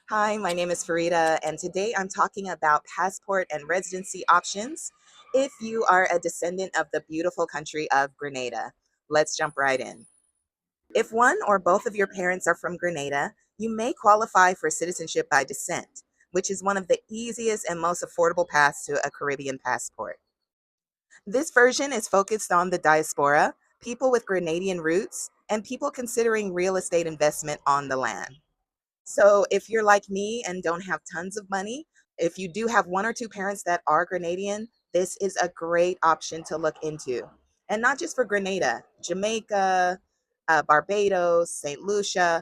Hi, my name is Farida, and today I'm talking about passport and residency options if you are a descendant of the beautiful country of Grenada. Let's jump right in. If one or both of your parents are from Grenada, you may qualify for citizenship by descent, which is one of the easiest and most affordable paths to a Caribbean passport. This version is focused on the diaspora, people with Grenadian roots, and people considering real estate investment on the land. So if you're like me and don't have tons of money, if you do have one or two parents that are Grenadian, this is a great option to look into. And not just for Grenada, Jamaica, Barbados, St. Lucia,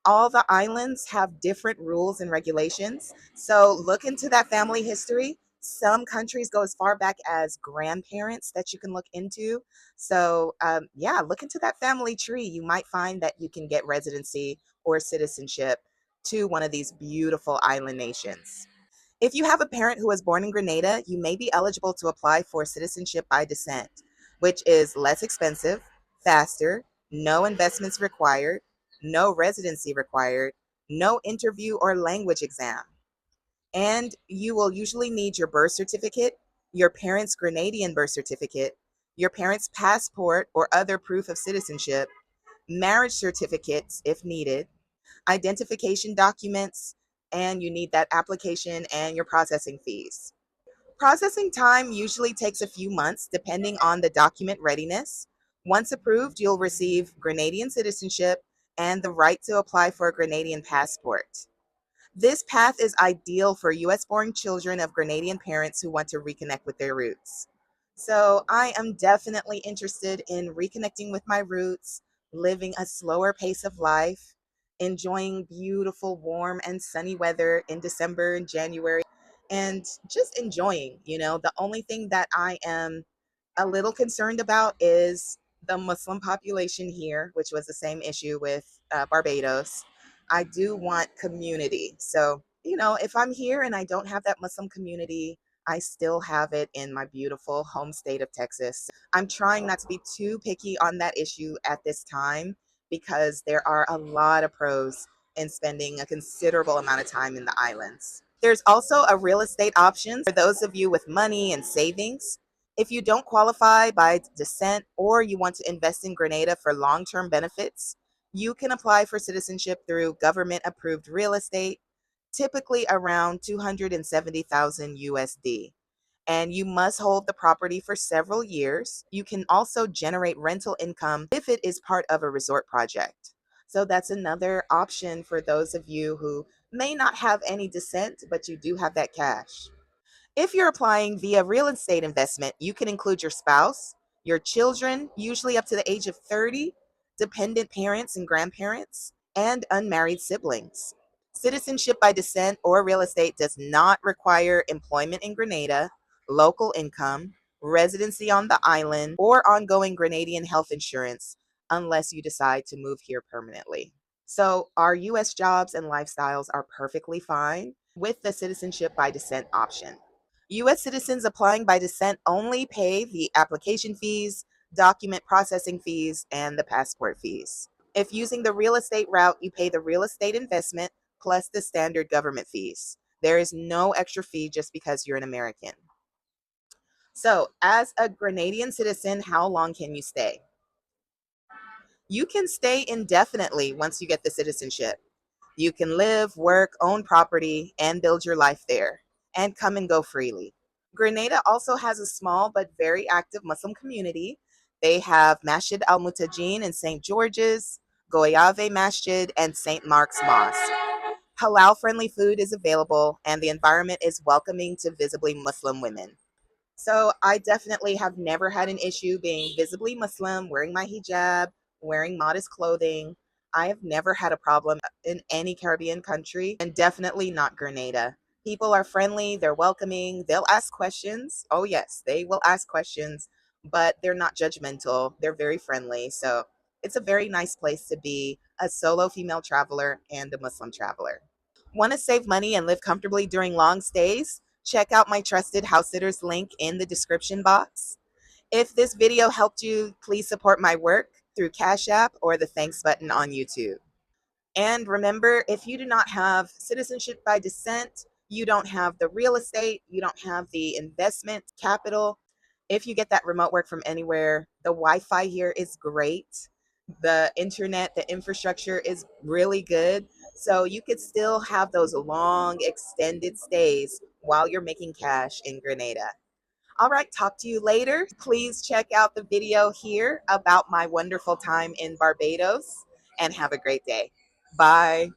all the islands have different rules and regulations. So look into that family history. Some countries go as far back as grandparents that you can look into. So, yeah, look into that family tree. You might find that you can get residency or citizenship to one of these beautiful island nations. If you have a parent who was born in Grenada, you may be eligible to apply for citizenship by descent, which is less expensive, faster, no investments required, no residency required, no interview or language exam. And you will usually need your birth certificate, your parents' Grenadian birth certificate, your parents' passport or other proof of citizenship, marriage certificates if needed, identification documents, and you need that application and your processing fees. Processing time usually takes a few months depending on the document readiness. Once approved, you'll receive Grenadian citizenship and the right to apply for a Grenadian passport. This path is ideal for US born children of Grenadian parents who want to reconnect with their roots. So, I am definitely interested in reconnecting with my roots, living a slower pace of life, enjoying beautiful, warm, and sunny weather in December and January, and just enjoying. The only thing that I am a little concerned about is the Muslim population here, which was the same issue with Barbados. I do want community. So, if I'm here and I don't have that Muslim community, I still have it in my beautiful home state of Texas. I'm trying not to be too picky on that issue at this time because there are a lot of pros in spending a considerable amount of time in the islands. There's also a real estate option for those of you with money and savings. If you don't qualify by descent or you want to invest in Grenada for long term benefits, you can apply for citizenship through government approved real estate, typically around 270,000 USD. And you must hold the property for several years. You can also generate rental income if it is part of a resort project. So that's another option for those of you who may not have any descent, but you do have that cash. If you're applying via real estate investment, you can include your spouse, your children, usually up to the age of 30, dependent parents and grandparents, and unmarried siblings. Citizenship by descent or real estate does not require employment in Grenada, local income, residency on the island, or ongoing Grenadian health insurance unless you decide to move here permanently. So, our US jobs and lifestyles are perfectly fine with the citizenship by descent option. US citizens applying by descent only pay the application fees, document processing fees, and the passport fees. If using the real estate route, you pay the real estate investment plus the standard government fees. There is no extra fee just because you're an American. So, as a Grenadian citizen, how long can you stay? You can stay indefinitely once you get the citizenship. You can live, work, own property, and build your life there, and come and go freely. Grenada also has a small but very active Muslim community. They have Masjid al Mutajin in St. George's, Goyave Masjid, and St. Mark's Mosque. Halal friendly food is available, and the environment is welcoming to visibly Muslim women. So I definitely have never had an issue being visibly Muslim, wearing my hijab, wearing modest clothing. I have never had a problem in any Caribbean country, and definitely not Grenada. People are friendly, they're welcoming, they'll ask questions. Oh, yes, they will ask questions, but they're not judgmental. They're very friendly. So it's a very nice place to be a solo female traveler and a Muslim traveler. Want to save money and live comfortably during long stays? Check out my trusted house sitters link in the description box. If this video helped you, please support my work through Cash App or the thanks button on YouTube. And remember, if you do not have citizenship by descent, you don't have the real estate, you don't have the investment capital. If you get that remote work from anywhere, the Wi Fi here is great. The internet, the infrastructure is really good. So you could still have those long, extended stays while you're making cash in Grenada. All right, talk to you later. Please check out the video here about my wonderful time in Barbados and have a great day. Bye.